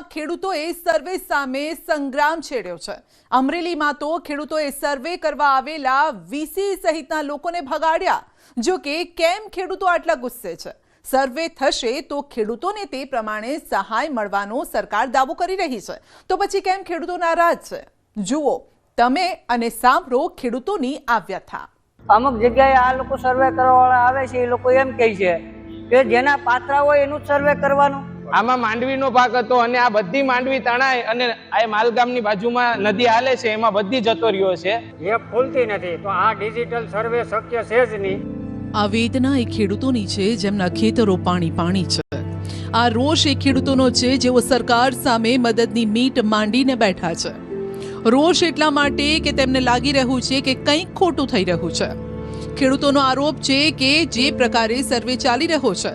જિલ્લામાં ખેડૂતોએ સર્વે સામે સંગ્રામ છેડ્યો છે। અમરેલીમાં તો ખેડૂતોએ સર્વે કરવા આવેલા વીસી સહિતના લોકોને ભગાડ્યા। જો કે કેમ ખેડૂતો આટલા ગુસ્સે છે? સર્વે થશે તો ખેડૂતોને તે પ્રમાણે સહાય મળવાનો સરકાર દાવો કરી રહી છે, તો પછી કેમ ખેડૂતો નારાજ છે? જુઓ તમે અને સાંભળો ખેડૂતોની આ વ્યથા। અમુક જગ્યાએ આ લોકો સર્વે કરવાવાળા આવે છે, એ લોકો એમ કહે છે કે જેના પાત્રા હોય એનું સર્વે કરવાનું। આમાં માંડવીનો પાક હતો અને આ બધી માંડવી તણાય અને આ માલગામની બાજુમાં નદી હાલે છે, એમાં બધી જતો રહ્યો છે। એ ફૂલતી નથી તો આ ડિજિટલ સર્વે શક્ય છે જ નહીં। આ વેદના એ ખેડૂતોની છે જેમના ખેતરો પાણી છે। આ રોષ એ ખેડૂતોનો છે જેઓ સરકાર સામે મદદની મીટ માંડીને બેઠા છે। રોષ એટલા માટે કે તેમને લાગી રહ્યું છે કે કંઈક ખોટું થઈ રહ્યું છે। ખેડૂતોનો આરોપ છે કે જે પ્રકારે સર્વે ચાલી રહ્યો છે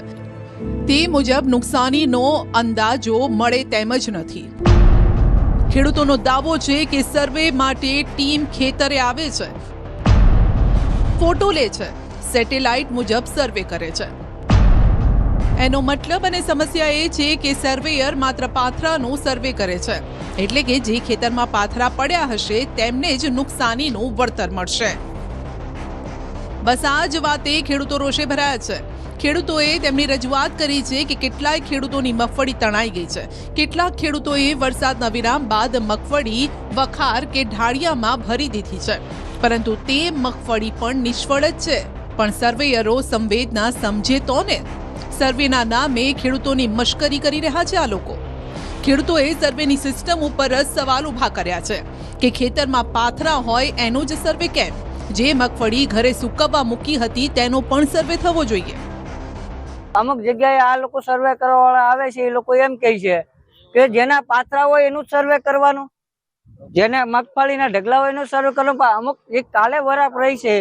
તે મુજબ નુકસાનીનો અંદાજો મળે તેમ જ નથી। ખેડૂતોનો દાવો છે કે સર્વે માટે ટીમ ખેતરે આવે છે, ફોટો લે છે, સેટેલાઇટ મુજબ સર્વે કરે છે। એનો મતલબ અને સમસ્યા એ છે કે સર્વેયર માત્ર પાથરાનું સર્વે કરે છે, એટલે કે જે ખેતરમાં પાથરા પડ્યા હશે તેમને જ નુકસાનીનું વળતર મળશે। બસ આ જ વાતે ખેડૂતો રોષે ભરાયા છે। ખેડૂતોએ તેમની રજૂઆત કરી છે કે કેટલાય ખેડૂતોની મગફળી તણાઈ ગઈ છે। કેટલાક ખેડૂતોએ વરસાદના વિરામ બાદ મગફળી વખાર કે ઢાળિયામાં ભરી દીધી છે, પરંતુ તે મગફળી પણ નિષ્ફળ જ છે। પણ સર્વેયરો સંવેદના સમજે તો ને? સર્વેના નામે ખેડૂતોની મશ્કરી કરી રહ્યા છે આ લોકો। ખેડૂતોએ સર્વેની સિસ્ટમ ઉપર જ સવાલ ઉભા કર્યા છે કે ખેતરમાં પાથરા હોય એનો જ સર્વે કેમ? જે મગફળી ઘરે સૂકવવા મૂકી હતી તેનો પણ સર્વે થવો જોઈએ। અમુક જગ્યાએ આ લોકો સર્વે કરવાવાળા આવે છે, એ લોકો એમ કહે છે કે જેના પાત્રા હોય એનું સર્વે કરવાનું, જેને મગફળીના ઢગલા હોય એનું સર્વે કરવાનું। પણ અમુક જે કાલે વરાપ રહી છે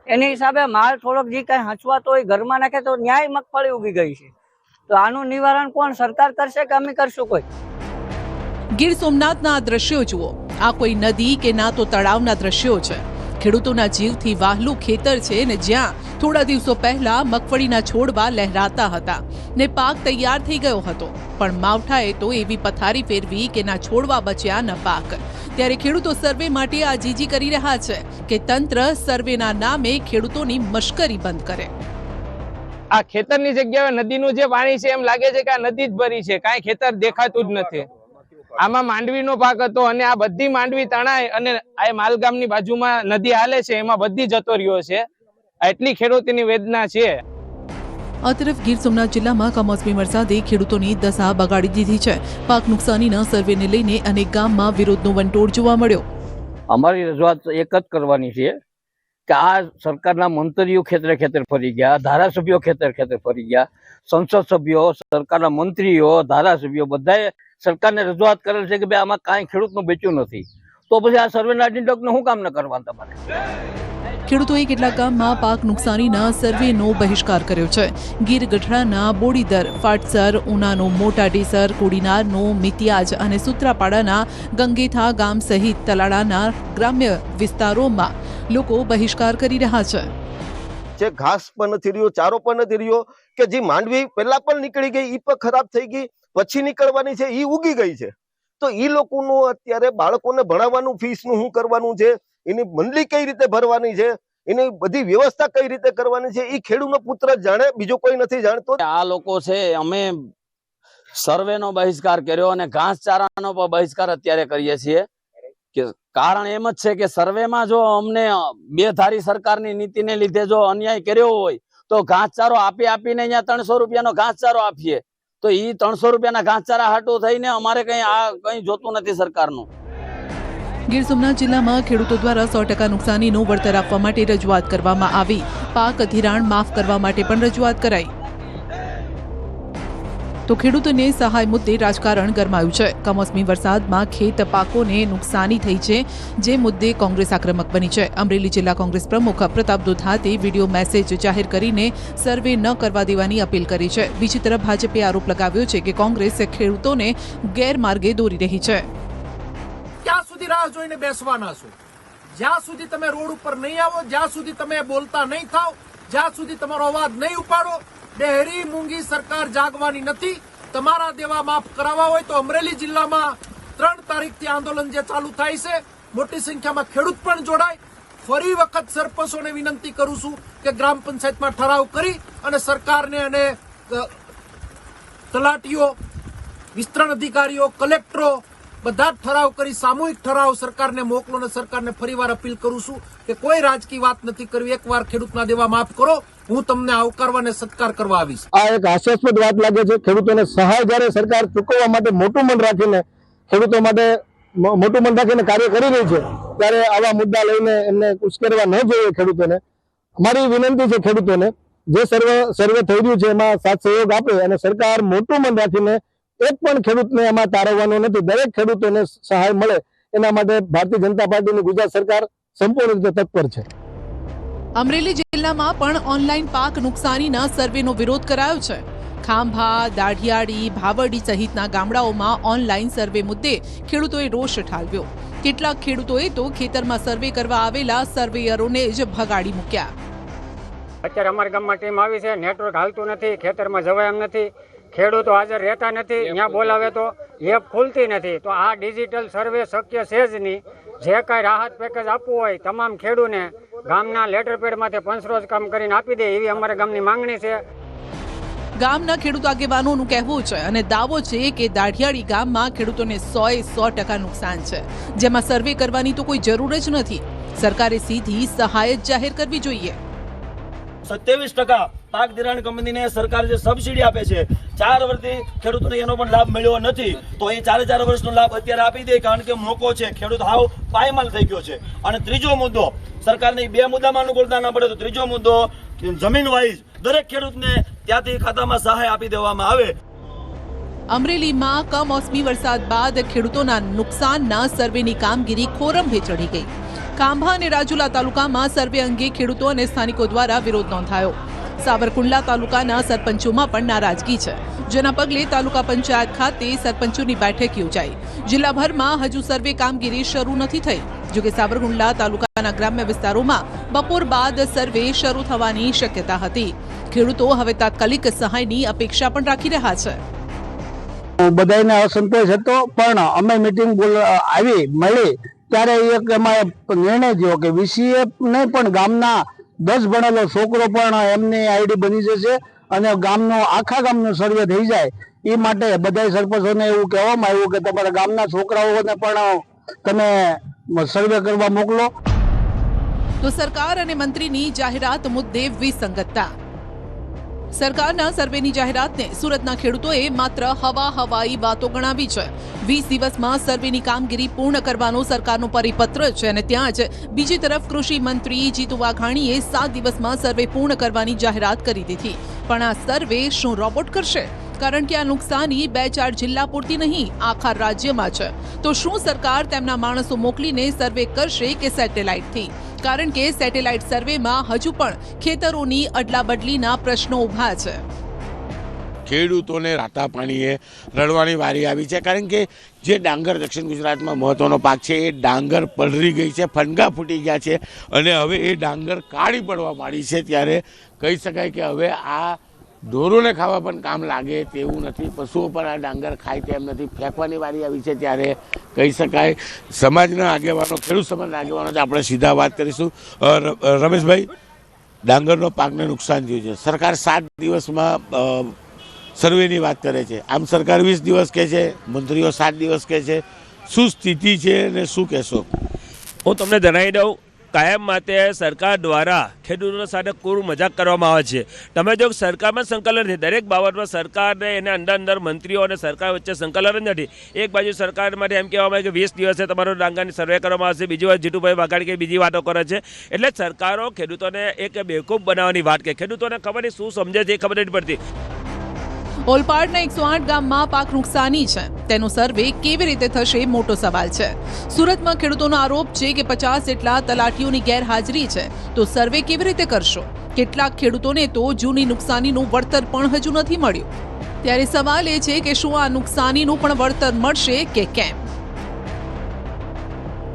એની હિસાબે માલ થોડોક જે કઈ હંચવાતો હોય ઘરમાં નાખે તો ન્યાય મગફળી ઉગી ગઈ છે, તો આનું નિવારણ કોણ? સરકાર કરશે કે અમે કરશું કોઈ? ગીર સોમનાથના આ દ્રશ્યો જુઓ। આ કોઈ નદી કે ના તો તળાવના દ્રશ્યો છે। ખેડૂતોના જીવથી વાહલું ખેતર છે ને જ્યાં થોડા દિવસો પહેલા મગફળીના છોડવા લહેરાતા હતા ને પાક તૈયાર થઈ ગયો હતો, પણ માવઠાએ તો એવી પથારી ફેરવી કે ના છોડવા બચ્યા ન પાક। ત્યારે ખેડૂતો સર્વે માટે આ જીજી કરી રહ્યા છે કે તંત્ર સર્વેના નામે ખેડૂતોની મશ્કરી બંધ કરે। આ ખેતરની જગ્યાએ નદીનું જે પાણી છે એમ લાગે છે કે આ નદી જ ભરી છે, કાંઈ ખેતર દેખાતું જ નથી। આમાં માંડવીનો પાક હતો અને આ બધી માંડવી તણાય અને આ માલગામની બાજુમાં નદી હાલે છે, એમાં બધી જતો રહ્યો છે। એટલી ખેડૂતોની વેદના છે। આ તરફ ગીર સોમનાથ જિલ્લામાં કમોસમી વરસાદે ખેડૂતોની દશા બગાડી દીધી છે। પાક નુકસાનીના સર્વેને લઈને અનેક ગામમાં વિરોધનો વંટોળ જોવા મળ્યો। અમારી રજૂઆત એક જ કરવાની છે કે આ સરકારના મંત્રીઓ ખેતરે ખેતર ફરી ગયા, ધારાસભ્યો ખેતર ખેતર ફરી ગયા, સંસદ સભ્યો, સરકારના મંત્રીઓ, ધારાસભ્યો બધાએ સરકારને રજૂઆત કરેલ છે કે ભાઈ આમાં કાંઈ ખેડૂતનું બેચ્યું નથી, તો પછી આ સર્વેના નિર્ણયને શું કામ ન કરવા તમારે? ખેડૂતોએ કેટલાક ગામમાં પાક નુકસાનીના સર્વેનો બહિષ્કાર કર્યો છે। ગીર ગઢડાના બોડીદર, ફાટસર, ઉનાનો મોટા ડેસર, કોડીનારનો મિતિયાજ અને સુત્રાપાડાના ગંગેથા ગામ સહિત તલાડાના ગ્રામ્ય વિસ્તારોમાં લોકો બહિષ્કાર કરી રહ્યા છે। જે ઘાસ પણ નથી રહ્યો, ચારો પણ નથી રહ્યો, કે જે માંડવી પહેલા પણ નીકળી ગઈ એ પણ ખરાબ થઈ ગઈ, પછી નીકળવાની છે એ ઉગી ગઈ છે, તો એ લોકોનું અત્યારે બાળકોને ભણાવવાનું ફીસનું શું કરવાનું છે, એની મંડળી કઈ રીતે ભરવાની છે, એની બધી વ્યવસ્થા કઈ રીતે કરવાની છે, એ ખેડૂતનો પુત્ર જાણે, બીજો કોઈ નથી જાણતો। આ લોકો છે અમે સર્વેનો બહિષ્કાર કર્યો અને ઘાસચારાનો પણ બહિષ્કાર અત્યારે કરીએ છીએ કે કારણ એમ જ છે કે સર્વેમાં જો અમને બેધારી સરકારની નીતિને લીધે જો અન્યાય કર્યો હોય તો ઘાસચારો આપીને અહીંયા 300 રૂપિયાનો ઘાસચારો આપીએ તો એ 300 રૂપિયાના ઘાસચારા હાટું થઈને અમારે કઈ જોતું નથી સરકારનું। ગીર સોમનાથ જિલ્લામાં ખેડૂતો દ્વારા 100% નુકસાનીનું વળતર આપવા માટે રજૂઆત કરવામાં આવી। પાક ધિરાણ માફ કરવા માટે પણ રજૂઆત કરાઈ, તો ખેડૂતોને સહાય મુદ્દે રાજકારણ ગરમાયું છે। કમોસમી વરસાદમાં ખેત પાકોને નુકસાની થઈ છે, જે મુદ્દે કોંગ્રેસ આક્રમક બની છે। અમરેલી જિલ્લા કોંગ્રેસ પ્રમુખ પ્રતાપ દુધાતે વિડીયો મેસેજ જાહેર કરીને સર્વે ન કરવા દેવાની અપીલ કરી છે। બીજી તરફ ભાજપે આરોપ લગાવ્યો છે કે કોંગ્રેસ ખેડૂતોને ગેરમાર્ગે દોરી રહી છે। ક્યાં સુધી રાહ જોઈને બેસવાના છો? જ્યાં સુધી તમે રોડ ઉપર નહીં આવો, જ્યાં સુધી તમે બોલતા નહીં થાવ, જ્યાં સુધી તમારો અવાજ નહીં ઉપાડો, ડેહરી મૂંગી સરકાર જાગવાની નથી। તમારા દેવા માફ કરાવવા હોય તો અમરેલી જિલ્લામાં 3 તારીખથી આંદોલન જે ચાલુ થાય છે, મોટી સંખ્યામાં ખેડૂત પણ જોડાય. ફરી વખત સરપંચોને વિનંતી કરું છું કે ગ્રામ પંચાયતમાં ઠરાવ કરી અને સરકારને અને તલાટીઓ, વિસ્તરણ અધિકારીઓ, કલેક્ટરો બધા ઠરાવ કરી સામૂહિક ઠરાવ સરકારને મોકલો અને સરકારને ફરીવાર અપીલ કરું છું કે કોઈ રાજકીય વાત નથી કરવી. એકવાર ખેડૂતના દેવા માફ કરો, હું તમને આવકારવા અને સત્કાર કરવા આવીશ. આ એક હાસ્યાસ્પદ વાત લાગે છે. ખેડૂતોને સહાય જ્યારે સરકાર ચૂકવવા માટે મોટું મન રાખીને ખેડૂતો માટે મોટું મન રાખીને કાર્ય કરી રહી છે, ત્યારે આવા મુદ્દા લઈને એમને ઉશ્કેરવા ન જોઈએ. ખેડૂતોને અમારી વિનંતી છે, ખેડૂતોને જે સર્વે થઈ રહ્યું છે એમાં સાથ સહયોગ આપે અને સરકાર મોટું મન રાખીને એક પણ ખેડૂતને એમાં તારવવાનો નથી. દરેક ખેડૂતોને સહાય મળે એના માટે ભારતીય જનતા પાર્ટીની ગુજરાત સરકાર સંપૂર્ણ રીતે તત્પર છે. અમરેલી જિલ્લામાં પણ ઓનલાઈન પાક નુકસાનીના સર્વેનો વિરોધ કરાયો છે. ખાંભા, દાઢિયાળી, ભાવડી સહિતના ગામડાઓમાં ઓનલાઈન સર્વે મુદ્દે ખેડૂતોએ રોષ ઠાલવ્યો. કેટલાક ખેડૂતોએ તો ખેતરમાં સર્વે કરવા આવેલા સર્વેયરોને જ ભગાડી મૂક્યા. અત્યારે અમારા ગામમાં ટીમ આવી છે, નેટવર્ક હાલતું નથી, ખેતરમાં જવાય એમ નથી, ખેડૂતો હાજર રહેતા નથી, ત્યાં બોલાવે તો એપ ખુલતી નથી. તો આ ડિજિટલ સર્વે શક્ય છે જ નહીં. જે કાંઈ રાહત પેકેજ આપવું હોય તમામ ખેડૂતને ગામના લેટર પેડમાંથી પંચરોજ કામ કરીને આપી દે એવી અમારા ગામની માંગણી છે. ગામના ખેડૂત આગેવાનોનું કહેવું છે અને દાવો છે કે દાઢિયાળી ગામમાં ખેડૂતોને 100% નુકસાન છે, જેમાં સર્વે કરવાની તો કોઈ જરૂર જ નથી. સરકારે સીધી સહાય જ જાહેર કરવી જોઈએ. 27% પાક ધિરાણ કંપનીને સરકાર જે સબસિડી આપે છે, 4 વર્ષથી ખેડૂતોને એનો પણ લાભ મળ્યો નથી. તો એ 4 વર્ષનો લાભ અત્યારે આપી દે, કારણ કે મોકો છે, ખેડૂત હાવ પાયમાલ થઈ ગયો છે. અને ત્રીજો મુદ્દો, સરકારને 2 મુદ્દામાં અનુકૂળતા ન પડે તો ત્રીજો મુદ્દો જમીન વાઇઝ દરેક ખેડૂતને ત્યાંથી ખાતામાં સહાય આપી દેવામાં આવે. અમરેલીમાં કમોસમી વરસાદ બાદ ખેડૂતોના નુકસાનના સર્વેની કામગીરી ખોરંભે ચડી ગઈ. ખાંભા અને રાજુલા તાલુકામાં સર્વે અંગે ખેડૂતો અને સ્થાનિકો દ્વારા વિરોધ નોંધાયો. સાવરકુંડલા તાલુકાના સરપંચોમાં પણ નારાજગી છે, જેના પગલે તાલુકા પંચાયત ખાતે સરપંચોની બેઠક યોજાઈ. જિલ્લાભરમાં હજુ સર્વે કામગીરી શરૂ નથી થઈ. જોકે સાવરકુંડલા તાલુકાના ગ્રામ્ય વિસ્તારોમાં બપોર બાદ સર્વે શરૂ થવાની શક્યતા હતી. ખેડૂતો હવે તાત્કાલિક સહાયની અપેક્ષા પણ રાખી રહ્યા છે. બધાને અસંતોષ હતો, પણ અમે મિટિંગ આવી મળી ત્યારે એક એમાં નિર્ણય થયો કે વીસીએ નહીં પણ ગામના 10 ભણેલો છોકરો પણ એમની આઈડી બની જશે અને આખા ગામનો સર્વે થઈ જાય. એ માટે બધા સરપંચોને એવું કહેવામાં આવ્યું કે તમારા ગામના છોકરાઓને પણ તમે સર્વે કરવા મોકલો. તો સરકાર અને મંત્રીની જાહેરાત મુદ્દે વિસંગતતા. સરકારના સર્વેની જાહેરાતને સુરતના ખેડૂતોએ માત્ર હવાઈ વાતો ગણાવી છે. 20 દિવસમાં સર્વેની કામગીરી પૂર્ણ કરવાનો સરકારનો પરિપત્ર છે અને ત્યાં જ બીજી તરફ કૃષિ મંત્રી જીતુ વાઘાણીએ 7 દિવસમાં સર્વે પૂર્ણ કરવાની જાહેરાત કરી દીધી. પણ આ સર્વે શું રોબોટ કરશે? કારણ કે આ નુકસાની 2-4 જિલ્લા પૂરતી નહીં, આખા રાજ્યમાં છે. તો શું સરકાર તેમના માણસો મોકલીને સર્વે કરશે કે સેટેલાઇટથી? કારણ કે સેટેલાઇટ સર્વેમાં હજુ પણ ખેતરોની અદલાબદલીના પ્રશ્નો ઊભા છે. ખેડૂતોને રાતા પાણીએ રડવાની વારી આવી છે, કારણ કે જે ડાંગર દક્ષિણ ગુજરાતમાં મહત્વનો પાક છે એ ડાંગર પલળી ગઈ છે, ફણગા ફૂટી ગયા છે અને હવે એ ડાંગર કાળી પડવા માંડી છે. ત્યારે કહી શકાય કે હવે આ ઢોરોને ખાવા પણ કામ લાગે તેવું નથી, પશુઓ પણ આ ડાંગર ખાય તેમ નથી, ફેંકવાની વારી આવી છે. ત્યારે કહી શકાય સમાજના આગેવાનો, ખેડૂત સમાજના આગેવાનો આપણે સીધા વાત કરીશું. રમેશભાઈ, ડાંગરનો પાકને નુકસાન થયું છે, સરકાર 7 દિવસમાં સર્વેની વાત કરે છે, આમ સરકાર 20 દિવસ કહે છે, મંત્રીઓ 7 દિવસ કહે છે. શું સ્થિતિ છે અને શું કહેશો? હું તમને જણાવી દઉં, કાયમ માટે સરકાર દ્વારા ખેડૂતો સાથે કુર મજાક કરવામાં આવે છે. તમે જો સરકારમાં સંકલન નથી, દરેક બાબતમાં સરકારને એને અંદર મંત્રીઓ અને સરકાર વચ્ચે સંકલન જ નથી. એક બાજુ સરકાર માટે એમ કહેવામાં આવે કે 20 દિવસે તમારો ડાંગરની સર્વે કરવામાં આવશે, બીજી વાર જીતુભાઈ વાઘાણી કે બીજી વાતો કરે છે. એટલે સરકારો ખેડૂતોને એક બેવકૂફ બનાવવાની વાત કે ખેડૂતોને ખબર નહીં શું સમજે છે એ ખબર નથી પડતી. ઓલપાડના 108 ગામમાં પાક નુકસાની છે, તેનો સર્વે કેવી રીતે થશે મોટો સવાલ છે. સુરતમાં ખેડૂતોનો આરોપ છે કે 50 જેટલા તલાટીઓની ગેરહાજરી છે, તો સર્વે કેવી રીતે કરશો? કેટલાક ખેડૂતોને તો જૂની નુકસાનીનું વળતર પણ હજુ નથી મળ્યું. ત્યારે સવાલ એ છે કે શું આ નુકસાનીનું પણ વળતર મળશે કે કેમ?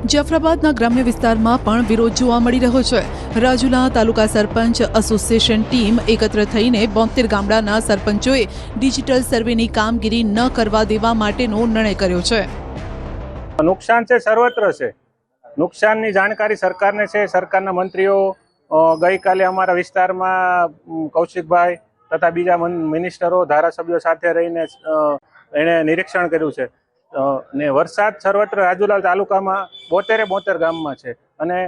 જાફરાબાદના ગ્રામ્ય વિસ્તારમાં પણ વિરોધ જોવા મળી રહ્યો છે. રાજુલા તાલુકા સરપંચ એસોસિએશન ટીમ એકત્ર થઈને 72 ગામડાના સરપંચોએ ડિજિટલ સર્વેની કામગીરી ન કરવા દેવા માટેનો નિર્ણય કર્યો છે. નુકસાન છે સર્વત્ર છે. નુકસાનની જાણકારી સરકારને છે. સરકારના મંત્રીઓ ગઈકાલે અમારા વિસ્તારમાં કૌશિકભાઈ તથા બીજા મિનિસ્ટરો ધારાસભ્યો સાથે રહીને એણે નિરીક્ષણ કર્યું છે. ને વરસાદ સર્વત્ર રાજુલા તાલુકામાં 72 ગામમાં છે અને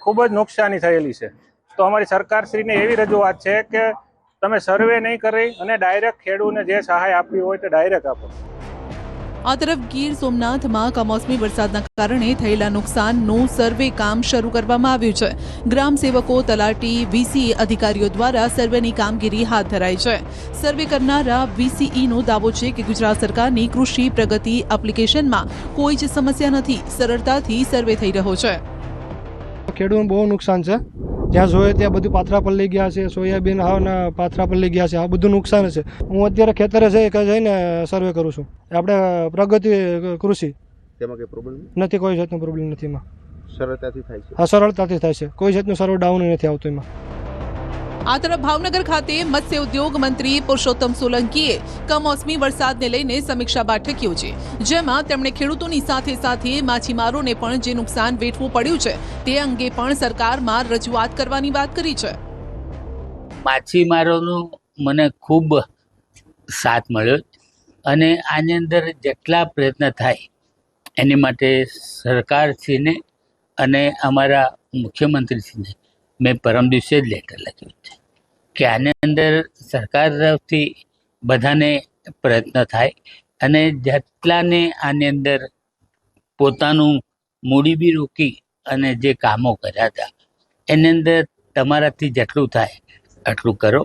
ખૂબ જ નુકસાની થયેલી છે. તો અમારી સરકારશ્રીને એવી રજૂઆત છે કે તમે સર્વે નહીં કરી અને ડાયરેક્ટ ખેડૂતને જે સહાય આપવી હોય તે ડાયરેક્ટ આપો. આ તરફ ગીર સોમનાથમાં કમોસમી વરસાદના કારણે થયેલા નુકસાનનું સર્વે કામ શરૂ કરવામાં આવ્યું છે. ગ્રામ સેવકો, તલાટી, વીસી અધિકારીઓ દ્વારા સર્વેની કામગીરી હાથ ધરાઈ છે. સર્વે કરનારા વીસીઈનો દાવો છે કે ગુજરાત સરકારની કૃષિ પ્રગતિ એપ્લિકેશનમાં કોઈ જ સમસ્યા નથી, સરળતાથી સર્વે થઈ રહ્યો છે. ખેડૂતોને બહુ નુકસાન છે. જ્યાં જોઈએ ત્યાં બધું પાથરા પર લઈ ગયા છે, સોયાબીન હાવના પાથરા પર લઈ ગયા છે. આ બધું નુકસાન છે. હું અત્યારે ખેતરે જઈને સર્વે કરું છું. આપણે પ્રગતિ કૃષિ તેમાં કોઈ પ્રોબ્લેમ નથી, કોઈ જાતનો પ્રોબ્લેમ નથી એમાં. સરળતાથી થાય છે. હા, સરળતાથી થાય છે. કોઈ જાતનું સર્વર ડાઉન નથી આવતું એમાં. આ તરફ ભાવનગર ખાતે મત્સ્ય ઉદ્યોગ મંત્રી પુરુષોત્તમ સોલંકીએ કમોસમી વરસાદને લઈને સમીક્ષા બેઠક યોજી, જેમાં તેમણે ખેડૂતોની સાથે સાથે માછીમારોને પણ જે નુકસાન વેઠવું પડ્યું છે તે અંગે પણ સરકારમાં રજૂઆત કરવાની વાત કરી છે. માછીમારોનો મને ખૂબ સાથ મળ્યો અને આની અંદર જેટલા પ્રયત્ન થાય એની માટે સરકારશ્રીને અને અમારા મુખ્યમંત્રીશ્રીને મેં પરમ દિવસે જ લેટર લખ્યું છે કે આની અંદર સરકાર તરફથી બધાને પ્રયત્ન થાય અને જેટલાને આની અંદર પોતાનું મૂડી બી રોકી અને જે કામો કર્યા હતા એની અંદર તમારાથી જેટલું થાય એટલું કરો.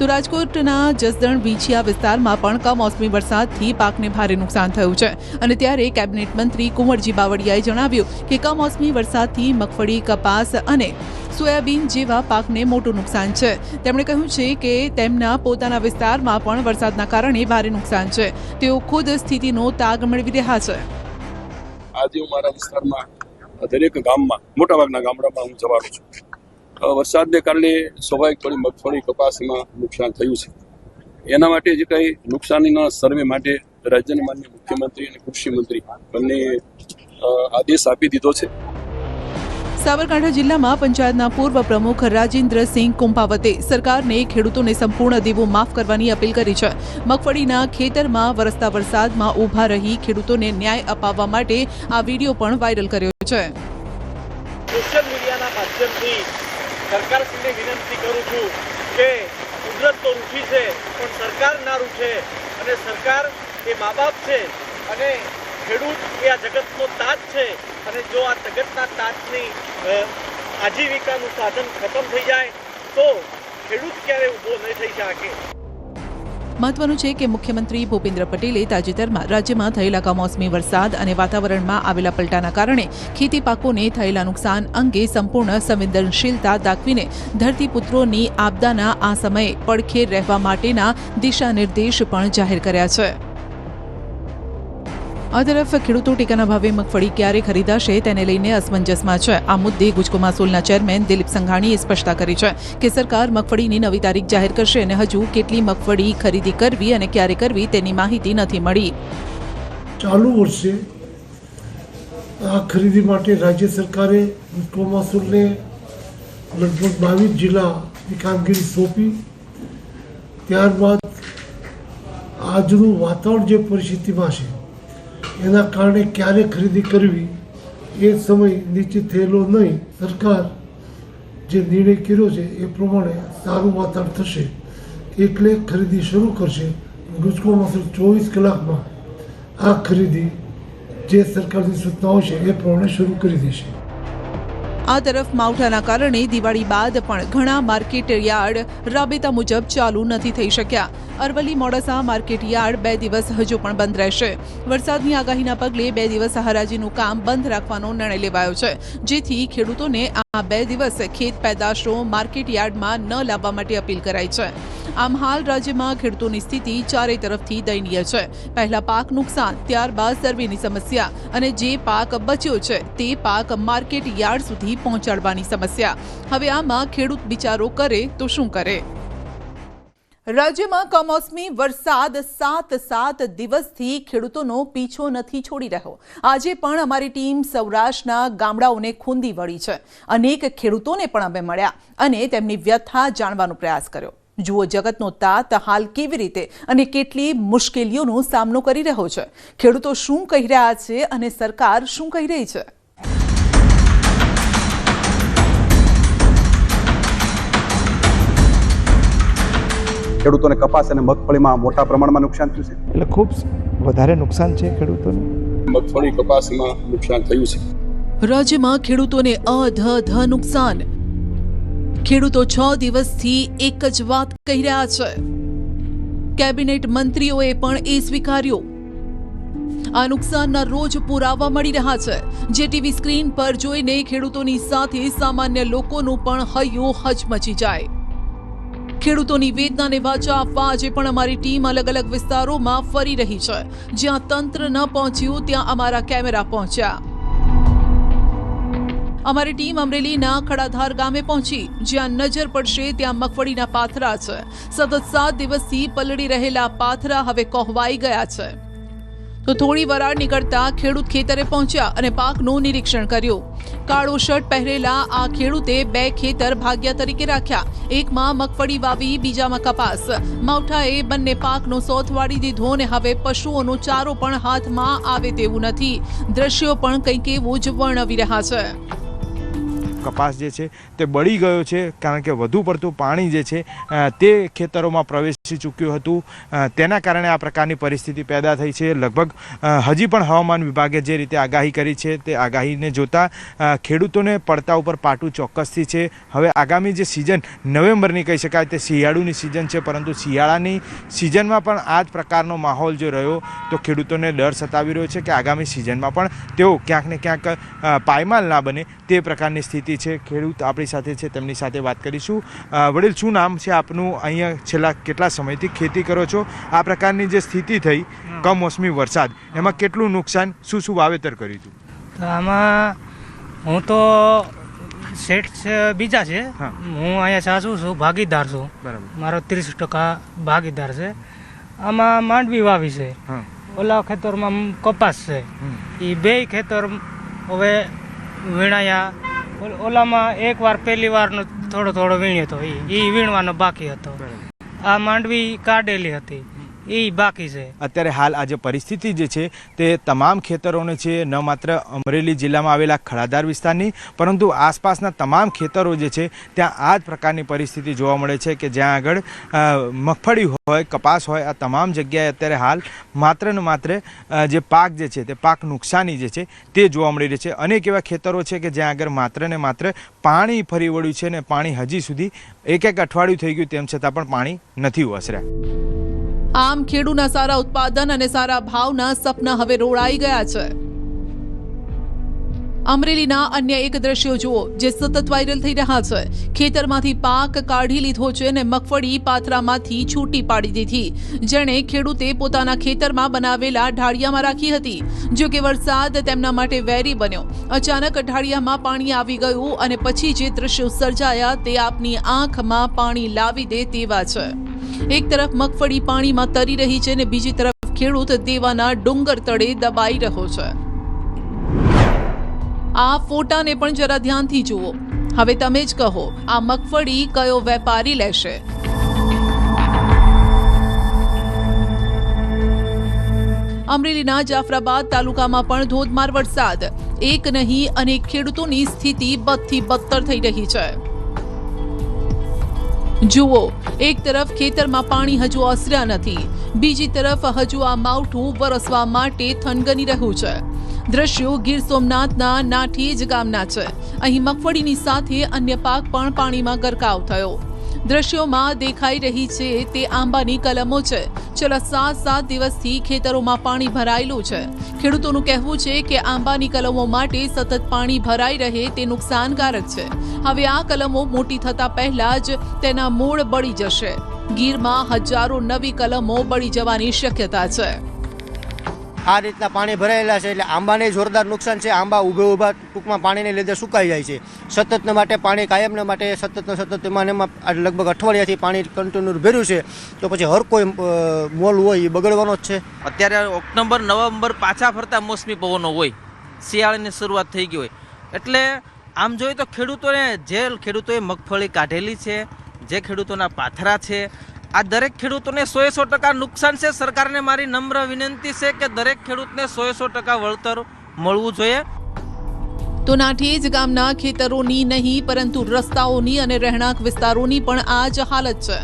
તો રાજકોટના જસદણ વીંછિયા વિસ્તારમાં પણ કમોસમી વરસાદથી પાકને ભારે નુકસાન થયું છે અને ત્યારે કેબિનેટ મંત્રી કુંવરજી બાવળિયાએ જણાવ્યું કે કમોસમી વરસાદથી મગફળી, કપાસ અને સોયાબીન જેવા પાકને મોટું નુકસાન છે. તેમણે કહ્યું છે કે તેમના પોતાના વિસ્તારમાં પણ વરસાદના કારણે ભારે નુકસાન છે. તેઓ ખુદ સ્થિતિનો તાગ મેળવી રહ્યા છે. આજે હું મારા વિસ્તારમાં દરેક ગામમાં, મોટાભાગના ગામડામાં હું જવાનો છું. વરસાદને કારણે સ્વાભાવિકપણે મગફળી, કપાસમાં નુકસાન થયું છે. એના માટે જે કંઈ નુકસાનીના સર્વે માટે રાજ્યના માનનીય મુખ્યમંત્રી અને કૃષિ મંત્રી બંને આદેશ આપી દીધો છે. સાબરકાંઠા જિલ્લામાં પંચાયતના પૂર્વ પ્રમુખ રાજેન્દ્રસિંહ કુંભાવતે સરકારને ખેડૂતોને સંપૂર્ણ દેવું માફ કરવાની અપીલ કરી છે. મગફળીના ખેતરમાં વરસતા વરસાદમાં ઊભા રહી ખેડૂતોને ન્યાય અપાવવા માટે આ વિડીયો પણ વાયરલ કર્યો છે. સોશિયલ મીડિયાના માધ્યમથી સરકારશ્રીને વિનંતી કરું છું કે કુદરત તો રૂઠી છે પણ સરકાર ના રૂઠે અને સરકાર એ મા બાપ છે અને ખેડૂત એ આ જગતનો તાજ છે અને જો આ જગતના તાજની આજીવિકાનું સાધન ખતમ થઈ જાય તો ખેડૂત ક્યારે ઊભો નહીં થઈ શકે. મહત્વનું છે કે મુખ્યમંત્રી ભૂપેન્દ્ર પટેલે તાજેતરમાં રાજ્યમાં થયેલા કમોસમી વરસાદ અને વાતાવરણમાં આવેલા પલટાના કારણે ખેતી પાકોને થયેલા નુકસાન અંગે સંપૂર્ણ સંવેદનશીલતા દાખવીને ધરતીપુત્રોની આપદાના આ સમયે પડખે રહેવા માટેના દિશા નિર્દેશ પણ જાહેર કર્યા છે. આ તરફ ખેડૂતો ટેકાના ભાવે મગફળી ક્યારે ખરીદાશે તેને લઈને અસમંજસમાં છે. આ મુદ્દે ગુજકોમાસોલના ચેરમેન દિલીપ સંઘાણીએ સ્પષ્ટતા કરી છે કે સરકાર મગફળીની નવી તારીખ જાહેર કરશે અને હજુ કેટલી મગફળી ખરીદી કરવી અને ક્યારે કરવી તેની માહિતી નથી મળી. ચાલુ વર્ષે આ ખરીદી માટે રાજ્ય સરકારે ગુજકોમાસોલને લગભગ 22 જિલ્લાની કામગીરી સોંપી. ત્યારબાદ આજનું વાતાવરણ જે પરિસ્થિતિમાં છે એના કારણે ક્યારે ખરીદી કરવી એ સમય નિશ્ચિત થયેલો નહીં. સરકાર જે નિર્ણય કર્યો છે એ પ્રમાણે સારું વાતાવરણ થશે એટલે ખરીદી શરૂ કરશે. ગુજકોમાસોલ 24 કલાકમાં આ ખરીદી જે સરકારની સૂચનાઓ છે એ પ્રમાણે શરૂ કરી દેશે. આ તરફ માવઠાના કારણે દિવાળી બાદ પણ ઘણા માર્કેટ યાર્ડ રાબેતા મુજબ ચાલુ નથી થઈ શક્યા. અરવલ્લી મોડાસા માર્કેટ યાર્ડ 2 દિવસ હજુ પણ બંધ રહેશે. વરસાદની આગાહીના પગલે 2 દિવસ હરાજીનું કામ બંધ રાખવાનો નિર્ણય લેવાયો છે, જેથી ખેડૂતોને આ 2 દિવસ ખેત પેદાશો માર્કેટ યાર્ડમાં ન લાવવા માટે અપીલ કરાઈ છે. આમ હાલ રાજ્યમાં ખેડૂતોની સ્થિતિ ચારે તરફથી દયનીય છે. પહેલા પાક નુકસાન, ત્યારબાદ સર્વેની સમસ્યા અને જે પાક બચ્યો છે તે પાક માર્કેટ યાર્ડ સુધી પહોંચાડવાની સમસ્યા. હવે આમાં ખેડૂત બિચારો કરે તો શું કરે? રાજ્યમાં કમોસમી વરસાદ 7 દિવસથી ખેડૂતોનો પીછો નથી છોડી રહ્યો. આજે પણ અમારી ટીમ સૌરાષ્ટ્રના ગામડાઓને ખૂંદી વળી છે. અનેક ખેડૂતોને પણ અમે મળ્યા અને તેમની વ્યથા જાણવાનો પ્રયાસ કર્યો. જુઓ જગતનો તાત હાલ કેવી રીતે અને કેટલી મુશ્કેલીઓનો સામનો કરી રહ્યો છે. ખેડૂતો શું કહી રહ્યા છે અને સરકાર શું કહી રહી છે? ખેડૂતોને કપાસ અને મગફળીમાં મોટા પ્રમાણમાં નુકસાન થયું છે. એટલે ખૂબ વધારે નુકસાન છે ખેડૂતોને. મગફળી કપાસમાં નુકસાન થયું છે. રાજ્યમાં ખેડૂતોને અધધ નુકસાન. ખેડૂતો 6 દિવસથી એક જ વાત કહી રહ્યા છે. કેબિનેટ મંત્રીઓએ પણ એ સ્વીકાર્યો. આ નુકસાનના રોજ પુરાવા મળી રહ્યા છે, જે ટીવી સ્ક્રીન પર જોઈને ખેડૂતોની સાથે સામાન્ય લોકોનું પણ હૈયું હચમચી જાય. ખેડૂતોની વેદનાને વાચા આપવા આજે પણ અમારી ટીમ અલગ અલગ વિસ્તારોમાં ફરી રહી છે. જ્યાં તંત્ર ન પહોંચ્યું ત્યાં અમારા કેમેરા પહોંચ્યા. અમારી ટીમ અમરેલીના ખડાધાર ગામે પહોંચી. જ્યાં નજર પડશે ત્યાં મગફળીના પાથરા છે. સતત 7 દિવસથી પલળી રહેલા પાથરા હવે કોહવાઈ ગયા છે. તો થોડી વરાળ નીકળતા ખેડૂત ખેતરે પહોંચ્યા અને પાકનું નિરીક્ષણ કર્યું. કાળો શર્ટ પહેરેલા આ ખેડૂતે 2 ખેતર ભાગ્યા તરીકે રાખ્યા. એકમાં મગફળી વાવી, બીજામાં કપાસ. માવઠાએ બંને પાકનો સોથ વાળી દીધો અને હવે પશુઓનો ચારો પણ હાથમાં આવે તેવું નથી. દ્રશ્યો પણ કંઈક એવું જ વર્ણવી રહ્યા છે. કપાસ જે છે તે બળી ગયો છે, કારણ કે વધુ પડતું પાણી જે છે તે ખેતરોમાં પ્રવેશી ચૂક્યું હતું. તેના કારણે આ પ્રકારની પરિસ્થિતિ પેદા થઈ છે. લગભગ હજી પણ હવામાન વિભાગે જે રીતે આગાહી કરી છે તે આગાહીને જોતા ખેડૂતોને પડતા ઉપર પાટું ચોક્કસથી છે. હવે આગામી જે સિઝન નવેમ્બરની કહી શકાય તે શિયાળુની સિઝન છે, પરંતુ શિયાળાની સિઝનમાં પણ આ જ પ્રકારનો માહોલ જો રહ્યો તો ખેડૂતોને ડર સતાવી રહ્યો છે કે આગામી સિઝનમાં પણ તેઓ ક્યાંક ને ક્યાંક પાયમાલ ના બને તે પ્રકારની સ્થિતિ છે. ખેડૂત આપણી સાથે છે, તેમની સાથે વાત કરીશું. વડીલ, શું નામ છે આપનું? અહીંયા છેલ્લા કેટલા સમયથી ખેતી કરો છો? આ પ્રકારની જે સ્થિતિ થઈ કમોસમી વરસાદ, એમાં કેટલું નુકસાન, શું વાવેતર કર્યું હતું? આમાં હું તો શેઠ બીજા છે, હું અહીંયા સાસુ છું, ભાગીદાર છું. મારો 30% ભાગીદાર છે. આમાં માંડવી વાવી છે, ઓલા ખેતરમાં કપાસ છે. એ 2 ખેતર હવે વીણાયા. ઓલામાં એકવાર પહેલી વારનો થોડો વીણ્યો હતો, એ વીણવાનો બાકી હતો. આ માંડવી કાઢેલી હતી, એ બાકી છે. અત્યારે હાલ આ જે પરિસ્થિતિ જે છે તે તમામ ખેતરોને છે, ન માત્ર અમરેલી જિલ્લામાં આવેલા ખડાધાર વિસ્તારની, પરંતુ આસપાસના તમામ ખેતરો જે છે ત્યાં આ જ પ્રકારની પરિસ્થિતિ જોવા મળે છે કે જ્યાં આગળ મગફળી હોય, કપાસ હોય, આ તમામ જગ્યાએ અત્યારે હાલ માત્ર ને માત્ર જે પાક જે છે તે પાક નુકસાની જે છે તે જોવા મળી રહી છે. અનેક એવા ખેતરો છે કે જ્યાં આગળ માત્ર ને માત્ર પાણી ફરી વળ્યું છે ને પાણી હજી સુધી એક અઠવાડિયું થઈ ગયું તેમ છતાં પણ પાણી નથી ઓસર્યા. આમ ખેડૂના સારા ઉત્પાદન અને સારા ભાવના સપના હવે રોળાઈ ગયા છે. અમરેલીના અન્ય એક દ્રશ્યો જુઓ જે સતત વાયરલ થઈ રહ્યા છે. ખેતરમાંથી પાક કાઢી લીધો છે અને મગફળી પાથરામાંથી છૂટી પાડી દીધી, જેણે ખેડૂતે પોતાના ખેતરમાં બનાવેલા ઢાળિયામાં રાખી હતી. જો કે વરસાદ તેમના માટે વેરી બન્યો. અચાનક ઢાળિયામાં પાણી આવી ગયું અને પછી જે દ્રશ્યો સર્જાયા તે આપની આંખમાં પાણી લાવી દે તેવા છે. એક તરફ મગફળી પાણીમાં તરી રહી છે અને બીજી તરફ ખેડૂત દેવાના ડુંગર તળે દબાઈ રહ્યો છે. આ ફોટાને પણ જરા ધ્યાનથી જુઓ. હવે તમે જ કહો, આ મગફળી કયો વેપારી લેશે? અમરેલીના જાફરાબાદ તાલુકામાં પણ ધોધમાર વરસાદ. એક નહીં અનેક ખેડૂતોની સ્થિતિ બદથી બદતર થઈ રહી છે. જુઓ, એક તરફ ખેતરમાં પાણી હજુ ઓસર્યા નથી, બીજી તરફ હજુ આ માવઠું વરસવા માટે થનગની રહ્યું છે. દ્રશ્યો ગીર સોમનાથના નાઠીજ ગામના છે. અહીં મગફળીની સાથે અન્ય પાક પણ પાણીમાં ગરકાવ થયો. દ્રશ્યોમાં દેખાઈ રહી છે તે આંબાની કલમો છે. છેલ્લા 7 દિવસથી ખેતરોમાં પાણી ભરાયેલું છે. ખેડૂતોનું કહેવું છે કે આંબાની કલમો માટે સતત પાણી ભરાઈ રહે તે નુકસાનકારક છે. હવે આ કલમો મોટી થતા પહેલા જ તેના મૂળ બળી જશે. ગીરમાં હજારો નવી કલમો બળી જવાની શક્યતા છે. આ રીતના પાણી ભરાયેલા છે એટલે આંબાને જોરદાર નુકસાન છે. આંબા ઊભા ટૂંકમાં પાણીને લીધે સુકાઈ જાય છે. સતતને માટે પાણી કાયમને માટે સતત એમાં લગભગ અઠવાડિયાથી પાણી કન્ટિન્યુ ભર્યું છે, તો પછી હર કોઈ મોલ હોય એ બગડવાનો જ છે. અત્યારે ઓક્ટોબર નવેમ્બર પાછા ફરતા મોસમી પવનો હોય, શિયાળાની શરૂઆત થઈ ગઈ હોય, એટલે આમ જોઈએ તો ખેડૂતોએ મગફળી કાઢેલી છે, જે ખેડૂતોના પાથરા છે, આ દરેક ખેડૂતોને 100% નુકસાન છે. સરકારને મારી નમ્ર વિનંતી છે કે દરેક ખેડૂતને 100% વળતર મળવું જોઈએ. તો નાઠેજ ગામના ખેતરોની નહીં પરંતુ રસ્તાઓની અને રહેણાંક વિસ્તારોની પણ આ જ હાલત છે.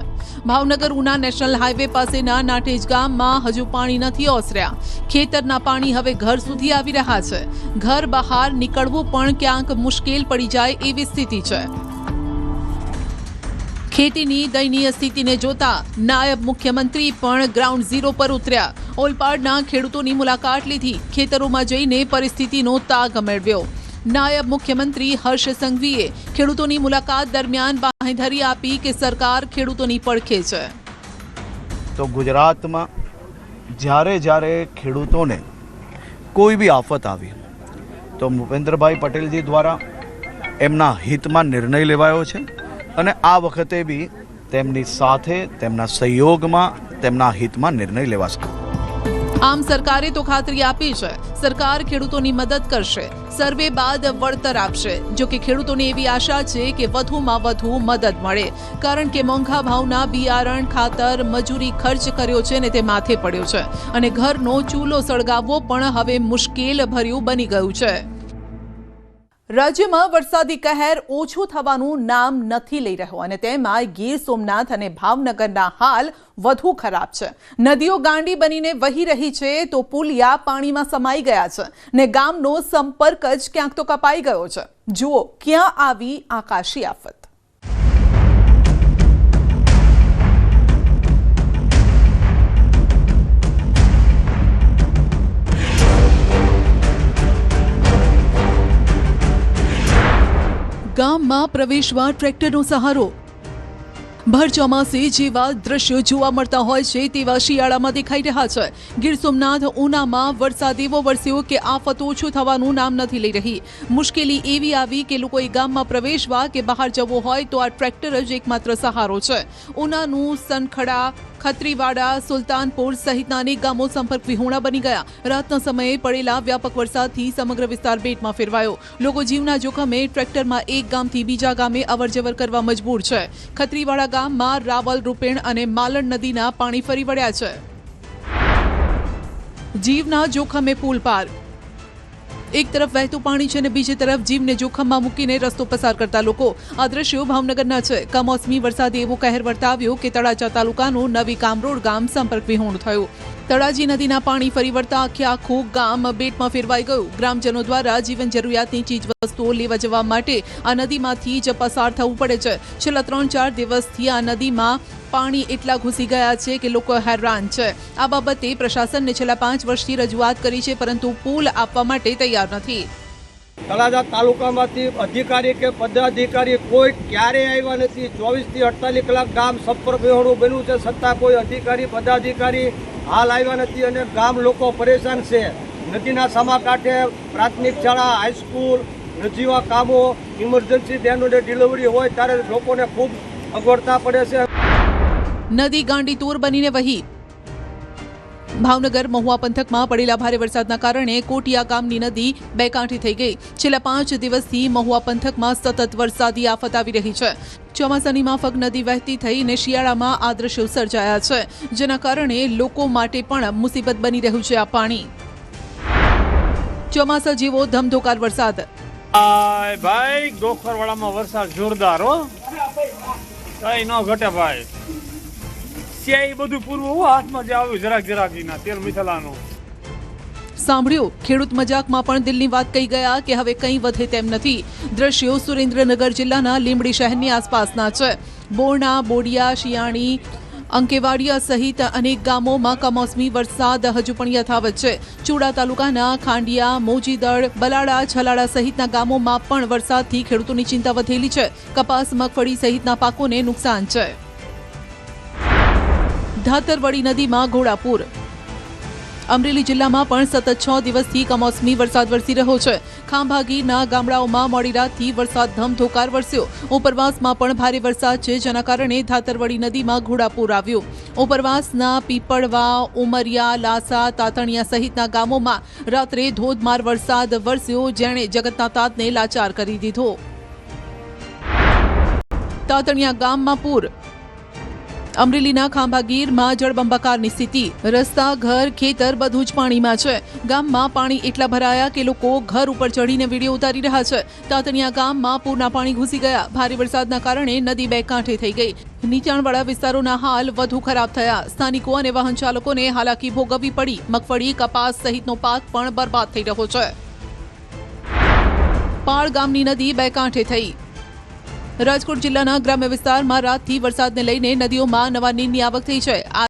ભાવનગર ઉના નેશનલ હાઈવે પાસેના નાઠેજ ગામમાં હજુ પાણી નથી ઓસર્યા. ખેતરના પાણી હવે ઘર સુધી આવી રહ્યા છે. ઘર બહાર નીકળવું પણ ક્યાંક મુશ્કેલ પડી જાય એવી સ્થિતિ છે. ખેતીની દયનીય સ્થિતિને જોતા નાયબ મુખ્યમંત્રી પણ ગ્રાઉન્ડ ઝીરો પર ઉતર્યા. ઓલપાડના ખેડૂતોની મુલાકાત લીધી. ખેતરોમાં જઈને પરિસ્થિતિનો તાગ મેળવ્યો. નાયબ મુખ્યમંત્રી હર્ષ સંઘવીએ ખેડૂતોની મુલાકાત દરમિયાન બાંહેધરી આપી કે સરકાર ખેડૂતોની પડખે છે. તો ગુજરાતમાં જ્યારે ખેડૂતોને કોઈ બી આફત આવી તો ભૂપેન્દ્રભાઈ પટેલજી દ્વારા એમના હિતમાં નિર્ણય લેવાયો છે અને આ વખતે બી તેમની સાથે તેમના સહયોગમાં તેમના હિતમાં નિર્ણય લેવાશે. આમ સરકારે તો ખાતરી આપી છે સરકાર ખેડૂતોની મદદ કરશે, સર્વે બાદ વળતર આપશે. જો કે ખેડૂતોને એવી આશા છે કે વધુમાં વધુ મદદ મળે, કારણ કે મોંઘા ભાવના બિયારણ, ખાતર, મજૂરી ખર્ચ કર્યો છે ને તે માથે પડ્યો છે અને ઘરનો ચૂલો સળગાવવો પણ હવે મુશ્કેલ ભર્યું બની ગયું છે. રાજ્યમાં વરસાદી કહેર ઓછું થવાનું નામ નથી લઈ રહ્યો અને તેમાં ગીર સોમનાથ અને ભાવનગરના હાલ વધુ ખરાબ છે. નદીઓ ગાંડી બનીને વહી રહી છે તો પુલિયા પાણીમાં સમાઈ ગયા છે ને ગામનો સંપર્ક જ ક્યાંક તો કપાઈ ગયો છે. જુઓ ક્યાં આવી આકાશી આફત. ગામમાં પ્રવેશવા ટ્રેક્ટરનો સહારો. ભર ચોમાસે જેવા દ્રશ્યો જોવા મળતા હોય છે તેવા શિયાળામાં દેખાઈ રહ્યા છે. ગીર સોમનાથ ઉનામાં વરસાદ એવો વરસ્યો કે આફત ઓછું થવાનું નામ નથી લઈ રહી. મુશ્કેલી એવી આવી કે લોકોએ ગામમાં પ્રવેશવા કે બહાર જવું હોય તો આ ટ્રેક્ટર જ એકમાત્ર સહારો છે. ઉનાનું સનખડા, ખત્રીવાડા, સુલતાનપુર સહિતના અનેક ગામો સંપર્ક વિહોણા બની ગયા. રાતના સમયે પડેલા વ્યાપક વરસાદથી સમગ્ર વિસ્તાર બેટમાં ફેરવાયો. લોકો જીવના જોખમે ટ્રેક્ટરમાં એક ગામથી બીજા ગામે અવરજવર કરવા મજબૂર છે. ખત્રીવાડા ગામમાં રાવલ, રૂપેણ અને માલણ નદીના પાણી ફરી વળ્યા છે. જીવના જોખમે પુલ પાર. એક તરફ વહેતું પાણી છે અને બીજી તરફ જીવને જોખમમાં મૂકીને રસ્તો પસાર કરતા લોકો. આ દ્રશ્યો ભાવનગરના છે. કમોસમી વરસાદે એવો કહેર વર્તાવ્યો કે તળાજા તાલુકાનું નવી કામરોડ ગામ સંપર્ક વિહોણું થયું. તળાજી નદીના પાણી ફરી વળતા આખું ગામ બેટમાં ફેરવાઈ ગયું. ગ્રામજનો દ્વારા જીવન જરૂરિયાતની ચીજ વસ્તુઓ લેવા જવા માટે આ નદીમાંથી જ પસાર થવું પડે છે. છેલ્લા 3-4 દિવસથી આ નદીમાં પાણી એટલા ઘૂસી ગયા છે કે લોકો હેરાન છે. આ બાબતે પ્રશાસનને છેલ્લા 5 વર્ષથી રજૂઆત કરી છે, પરંતુ પુલ આપવા માટે તૈયાર નથી. તળાજા તાલુકામાંથી અધિકારી કે પદાધિકારી કોઈ ક્યારેય આવ્યા નથી. 24 થી 48 કલાક ગામ સંપર્ક વિહોણું બન્યું છે, છતાં કોઈ અધિકારી પદાધિકારી હાલ આવ્યા નથી અને ગામ લોકો પરેશાન છે. નદીના સામા કાંઠે પ્રાથમિક શાળા, હાઈસ્કૂલ, નજીવા કામો, ઇમરજન્સી બહેનોને ડિલિવરી હોય ત્યારે લોકોને ખૂબ અગવડતા પડે છે. નદી ગાંડીતુર બનીને વહી. ભાવનગર મહુવા પંથકમાં પડેલા ભારે વરસાદના કારણે કોટિયા ગામની નદી બે કાંઠી થઈ ગઈ. છેલ્લા 5 દિવસથી મહુવા પંથકમાં સતત વરસાદી આફત આવી રહી છે. ચોમાસાની માફક નદી વહેતી થઈને શિયાળામાં આ દ્રશ્યો સર્જાયા છે, જેના કારણે લોકો માટે પણ મુસીબત બની રહ્યું છે આ પાણી. ચોમાસા જેવો ધમધોકાર વરસાદ. ભાઈ ગોખરવાડામાં વરસાદ જોરદાર હો, કઈ ન ઘટે ભાઈ. બધું પૂરવું હાથમાં જે આવ્યું જરાક તેલ મિથલાનું. સાંભળ્યું, ખેડૂત મજાકમાં પણ દિલની વાત કહી ગયા કે હવે કંઈ વધે તેમ નથી. દ્રશ્યો સુરેન્દ્રનગર જિલ્લાના લીંબડી શહેરની આસપાસના છે. બોરણા, બોડિયા, શિયાણી, અંકેવાડિયા સહિત અનેક ગામોમાં કમોસમી વરસાદ હજુ પણ યથાવત છે. ચુડા તાલુકાના ખાંડિયા, મોજીદળ, બલાડા, છલાડા સહિતના ગામોમાં પણ વરસાદથી ખેડૂતોની ચિંતા વધેલી છે. કપાસ, મગફળી સહિતના પાકોને નુકસાન છે. ધાતરવડી નદીમાં ઘોડાપૂર। અમરેલી જિલ્લામાં પણ સતત 6 દિવસથી કમોસમી વરસાદ વરસી રહ્યો છે। ખાંભા ગીરના ગામડાઓમાં મોડી રાતથી વરસાદ ધમધોકાર વરસ્યો। ઉપરવાસમાં પણ ભારે વરસાદ છે, જેના કારણે ધાતરવડી નદીમાં ઘોડાપૂર આવ્યું। ઉપરવાસના પીપળવા, ઉમરિયા, લાસા, તાતણિયા સહિતના ગામોમાં રાત્રે ધોધમાર વરસાદ વરસ્યો, જેણે જગતના તાતને લાચાર કરી દીધો। તાતણિયા ગામમાં પૂર। અમરેલીના ખાંભાગીરમાં જળબંબાકારની સ્થિતિ। રસ્તા, ઘર, ખેતર બધું જ પાણીમાં છે। ગામમાં પાણી એટલા ભરાયા કે લોકો ઘર ઉપર ચડીને વિડીયો ઉતારી રહ્યા છે। તાતણિયા ગામમાં પૂરના પાણી ઘૂસી ગયા। ભારે વરસાદના કારણે નદી બે કાંઠે થઈ ગઈ। નીચાણવાળા વિસ્તારોના હાલ વધુ ખરાબ થયા। સ્થાનિકો અને વાહન ચાલકોને હાલાકી ભોગવવી પડી। મગફળી, કપાસ સહિતનો પાક પણ બરબાદ થઈ રહ્યો છે। પાળ ગામની નદી બે કાંઠે થઈ। રાજકોટ જિલ્લાના ગ્રામ્ય વિસ્તારમાં રાતથી વરસાદને લઈને નદીઓમાં નવા નીરની આવક થઈ છે।